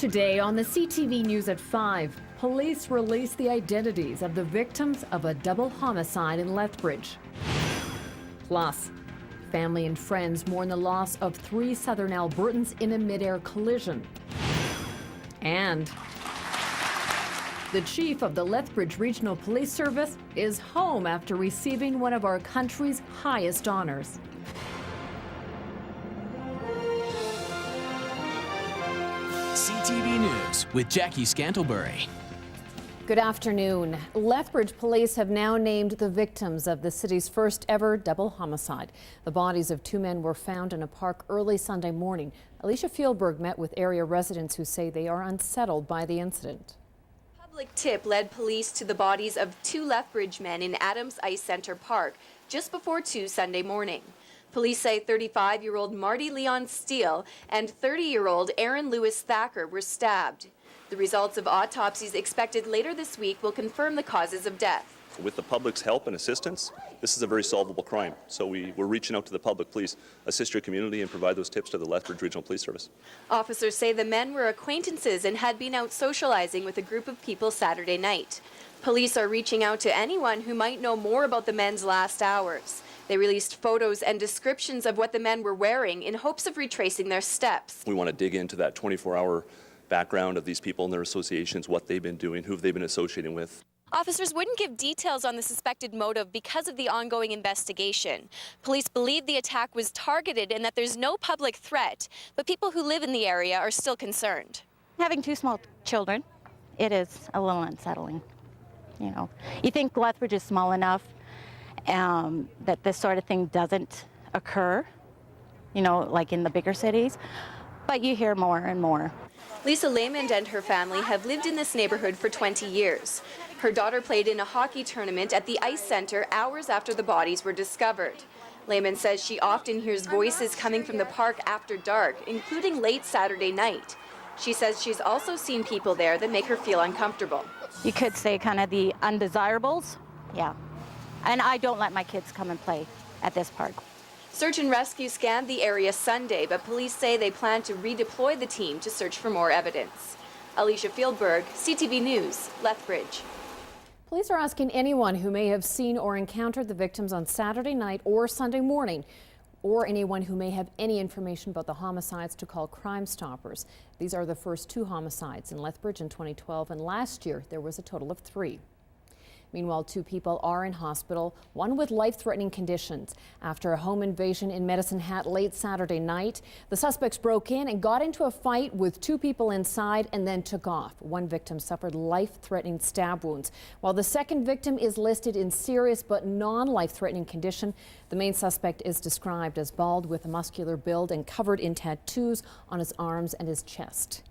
Today on the CTV News at 5, police release the identities of the victims of a double homicide in Lethbridge. Plus, family and friends mourn the loss of 3 Southern Albertans in a mid-air collision. And the chief of the Lethbridge Regional Police Service is home after receiving one of our country's highest honors. CTV News with Jackie Scantlebury. Good afternoon. Lethbridge police have now named the victims of the city's first ever double homicide. The bodies of 2 men were found in a park early Sunday morning. Alicia Fieldberg met with area residents who say they are unsettled by the incident. Public tip led police to the bodies of 2 Lethbridge men in Adams Ice Center Park just before 2 Sunday morning. Police say 35-year-old Marty Leon Steele and 30-year-old Aaron Lewis Thacker were stabbed. The results of autopsies expected later this week will confirm the causes of death. With the public's help and assistance, this is a very solvable crime. So we're reaching out to the public. Please assist your community and provide those tips to the Lethbridge Regional Police Service. Officers say the men were acquaintances and had been out socializing with a group of people Saturday night. Police are reaching out to anyone who might know more about the men's last hours. They released photos and descriptions of what the men were wearing in hopes of retracing their steps. We want to dig into that 24-hour background of these people and their associations, what they've been doing, who they've been associating with. Officers wouldn't give details on the suspected motive because of the ongoing investigation. Police believe the attack was targeted and that there's no public threat, but people who live in the area are still concerned. Having 2 small children, it is a little unsettling. You know, you think Lethbridge is small enough that this sort of thing doesn't occur, you know, like in the bigger cities, but you hear more and more. Lisa Laymond and her family have lived in this neighborhood for 20 years. Her daughter played in a hockey tournament at the Ice Center hours after the bodies were discovered. Laymond says she often hears voices coming from the park after dark, including late Saturday night. She says she's also seen people there that make her feel uncomfortable. You could say kind of the undesirables, yeah. And I don't let my kids come and play at this park. Search and rescue scanned the area Sunday, but police say they plan to redeploy the team to search for more evidence. Alicia Fieldberg, CTV News, Lethbridge. Police are asking anyone who may have seen or encountered the victims on Saturday night or Sunday morning, or anyone who may have any information about the homicides, to call Crime Stoppers. These are the first 2 homicides in Lethbridge in 2012, and last year there was a total of 3. Meanwhile, 2 people are in hospital, one with life-threatening conditions. After a home invasion in Medicine Hat late Saturday night, the suspects broke in and got into a fight with 2 people inside and then took off. One victim suffered life-threatening stab wounds, while the second victim is listed in serious but non-life-threatening condition. The main suspect is described as bald with a muscular build and covered in tattoos on his arms and his chest.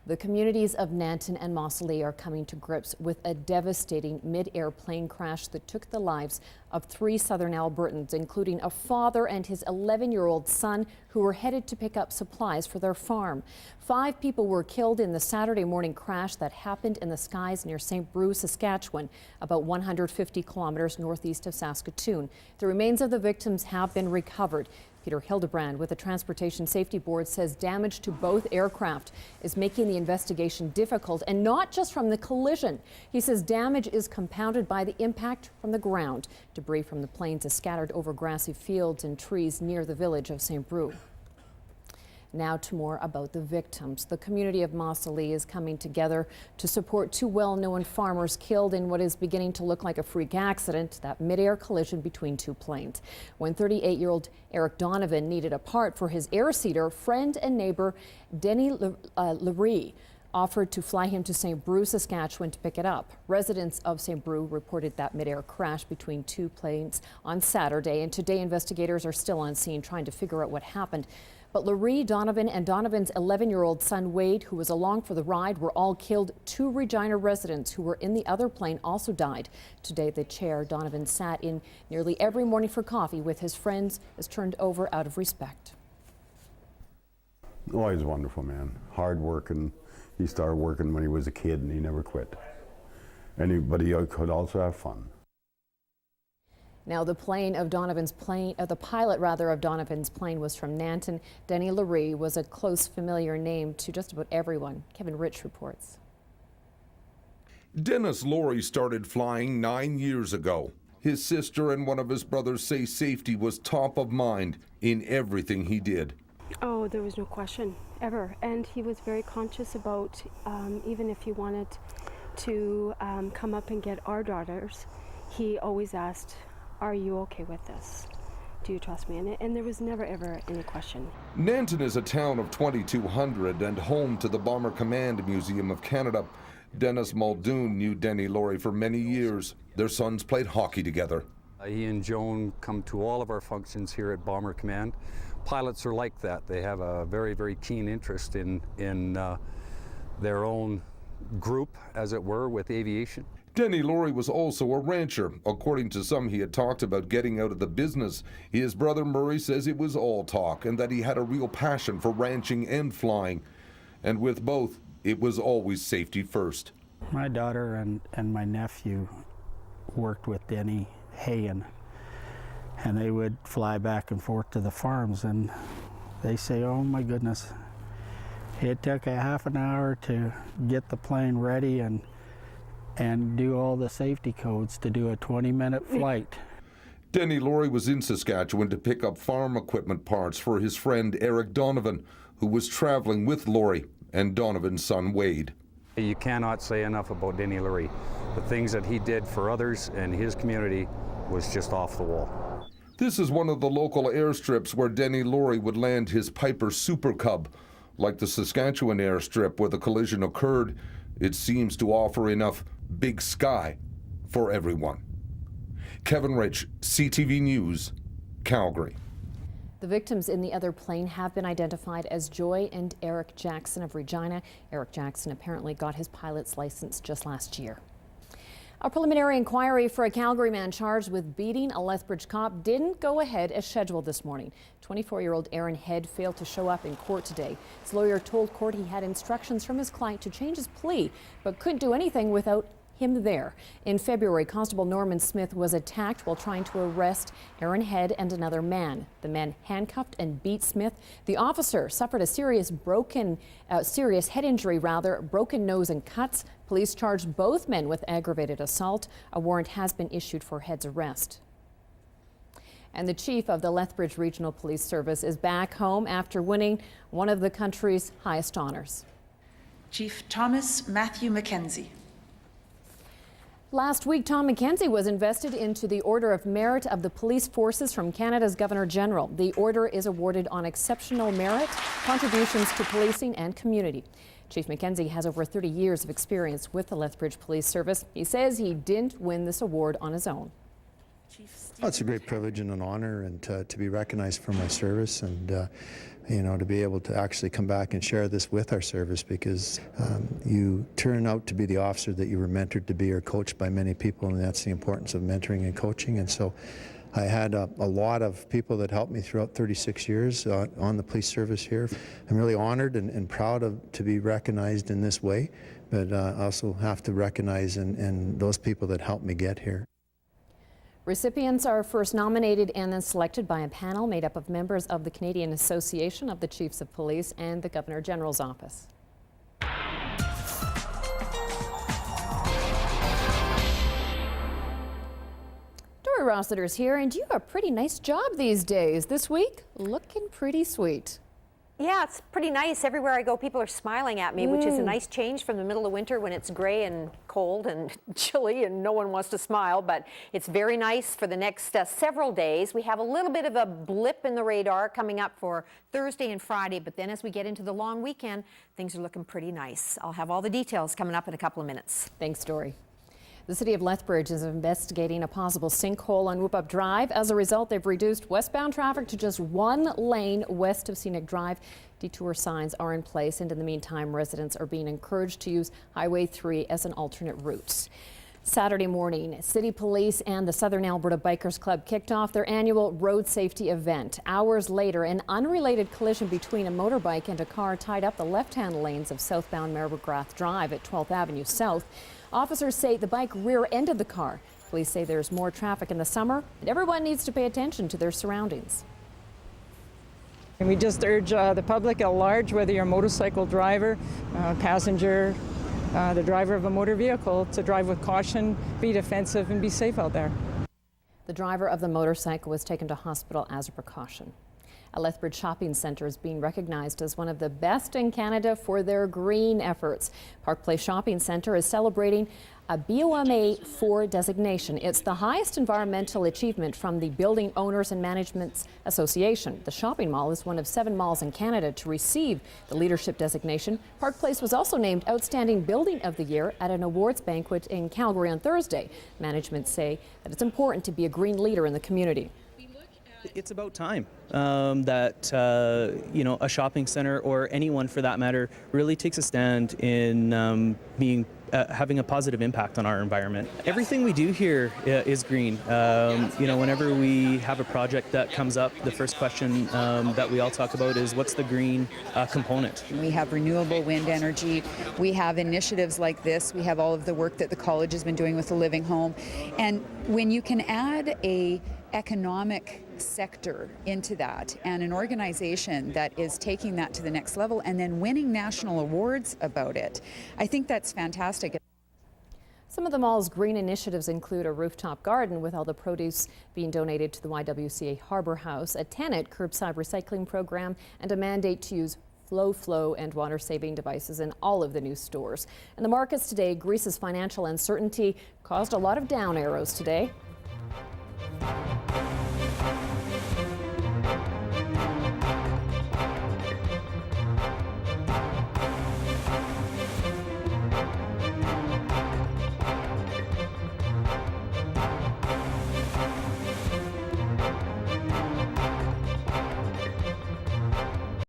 The communities of Nanton and Mosslee are coming to grips with a devastating mid-air plane crash that took the lives of 3 Southern Albertans, including a father and his 11-year-old son who were headed to pick up supplies for their farm. 5 people were killed in the Saturday morning crash that happened in the skies near St. Brew, Saskatchewan, about 150 kilometers northeast of Saskatoon. The remains of the victims have been recovered. Peter Hildebrand with the Transportation Safety Board says damage to both aircraft is making the investigation difficult, and not just from the collision. He says damage is compounded by the impact from the ground. Debris from the planes is scattered over grassy fields and trees near the village of St. Brew. Now to more about the victims. The community of Mosslee is coming together to support 2 well-known farmers killed in what is beginning to look like a freak accident, that mid-air collision between 2 planes. When 38-year-old Eric Donovan needed a part for his air-seeder, friend and neighbor Denny Laree offered to fly him to St. Brew, Saskatchewan to pick it up. Residents of St. Brew reported that mid-air crash between 2 planes on Saturday, and today investigators are still on scene trying to figure out what happened. But Laree, Donovan, and Donovan's 11-year-old son Wade, who was along for the ride, were all killed. 2 Regina residents who were in the other plane also died. Today, the chair Donovan sat in nearly every morning for coffee with his friends is turned over out of respect. Oh, he's a wonderful man. Hard working. He started working when he was a kid and he never quit. But he could also have fun. Now, the pilot of Donovan's plane was from Nanton. Denny Laree was a close familiar name to just about everyone. Kevin Rich reports. Dennis Laurie started flying 9 years ago. His sister and one of his brothers say safety was top of mind in everything he did. Oh, there was no question, ever. And he was very conscious about, even if he wanted to come up and get our daughters, he always asked, "Are you okay with this? Do you trust me?" And there was never, ever any question. Nanton is a town of 2,200 and home to the Bomber Command Museum of Canada. Dennis Muldoon knew Denny Laurie for many years. Their sons played hockey together. He and Joan come to all of our functions here at Bomber Command. Pilots are like that. They have a very, very keen interest in their own group, as it were, with aviation. Denny Laurie was also a rancher. According to some, he had talked about getting out of the business. His brother Murray says it was all talk and that he had a real passion for ranching and flying. And with both, it was always safety first. My daughter and my nephew worked with Denny haying, and they would fly back and forth to the farms, and they say, oh my goodness, it took a half an hour to get the plane ready and do all the safety codes to do a 20-minute flight. Denny Laurie was in Saskatchewan to pick up farm equipment parts for his friend Eric Donovan, who was traveling with Laurie and Donovan's son Wade. You cannot say enough about Denny Laurie. The things that he did for others and his community was just off the wall. This is one of the local airstrips where Denny Laurie would land his Piper Super Cub. Like the Saskatchewan airstrip where the collision occurred, it seems to offer enough big sky for everyone. Kevin Rich, CTV News, Calgary. The victims in the other plane have been identified as Joy and Eric Jackson of Regina. Eric Jackson apparently got his pilot's license just last year. A preliminary inquiry for a Calgary man charged with beating a Lethbridge cop didn't go ahead as scheduled this morning. 24-year-old Aaron Head failed to show up in court today. His lawyer told court he had instructions from his client to change his plea, but couldn't do anything without him there. In February, Constable Norman Smith was attacked while trying to arrest Aaron Head and another man. The men handcuffed and beat Smith. The officer suffered a serious head injury, broken nose and cuts. Police charged both men with aggravated assault. A warrant has been issued for Head's arrest. And the chief of the Lethbridge Regional Police Service is back home after winning one of the country's highest honors. Chief Thomas Matthew Mackenzie. Last week, Tom McKenzie was invested into the Order of Merit of the Police Forces from Canada's Governor General. The order is awarded on exceptional merit, contributions to policing and community. Chief McKenzie has over 30 years of experience with the Lethbridge Police Service. He says he didn't win this award on his own. Well, it's a great privilege and an honor, and to be recognized for my service, and you know, to be able to actually come back and share this with our service, because you turn out to be the officer that you were mentored to be or coached by many people, and that's the importance of mentoring and coaching. And so I had a lot of people that helped me throughout 36 years on the police service here. I'm really honored and proud to be recognized in this way, but I also have to recognize and those people that helped me get here. Recipients are first nominated and then selected by a panel made up of members of the Canadian Association of the Chiefs of Police and the Governor General's office. Dory Rossiter's here, and you have a pretty nice job these days. This week, looking pretty sweet. Yeah, it's pretty nice. Everywhere I go, people are smiling at me, which is a nice change from the middle of winter when it's gray and cold and chilly and no one wants to smile. But it's very nice for the next several days. We have a little bit of a blip in the radar coming up for Thursday and Friday, but then as we get into the long weekend, things are looking pretty nice. I'll have all the details coming up in a couple of minutes. Thanks, Dory. The city of Lethbridge is investigating a possible sinkhole on Whoop Up Drive. As a result, they've reduced westbound traffic to just one lane west of Scenic Drive. Detour signs are in place, and in the meantime, residents are being encouraged to use Highway 3 as an alternate route. Saturday morning, City Police and the Southern Alberta Bikers Club kicked off their annual road safety event. Hours later, an unrelated collision between a motorbike and a car tied up the left-hand lanes of southbound Marygrath Drive at 12th Avenue South. Officers say the bike rear-ended the car. Police say there's more traffic in the summer, and everyone needs to pay attention to their surroundings. And we just urge the public at large, whether you're a motorcycle driver, passenger, the driver of a motor vehicle, to drive with caution, be defensive, and be safe out there. The driver of the motorcycle was taken to hospital as a precaution. A Lethbridge shopping centre is being recognized as one of the best in Canada for their green efforts. Park Place Shopping Centre is celebrating a BOMA 4 designation. It's the highest environmental achievement from the Building Owners and Managements Association. The shopping mall is one of 7 malls in Canada to receive the leadership designation. Park Place was also named Outstanding Building of the Year at an awards banquet in Calgary on Thursday. Management say that it's important to be a green leader in the community. It's about time that you know, a shopping center, or anyone for that matter, really takes a stand in having a positive impact on our environment. Everything we do here is green. You know, whenever we have a project that comes up, the first question that we all talk about is what's the green component. We have renewable wind energy. We have initiatives like this. We have all of the work that the college has been doing with the Living Home. And when you can add a economic sector into that, and an organization that is taking that to the next level and then winning national awards about it, I think that's fantastic. Some of the mall's green initiatives include a rooftop garden with all the produce being donated to the YWCA Harbour House, a tenant curbside recycling program, and a mandate to use flow and water-saving devices in all of the new stores. In the markets today, Greece's financial uncertainty caused a lot of down arrows today.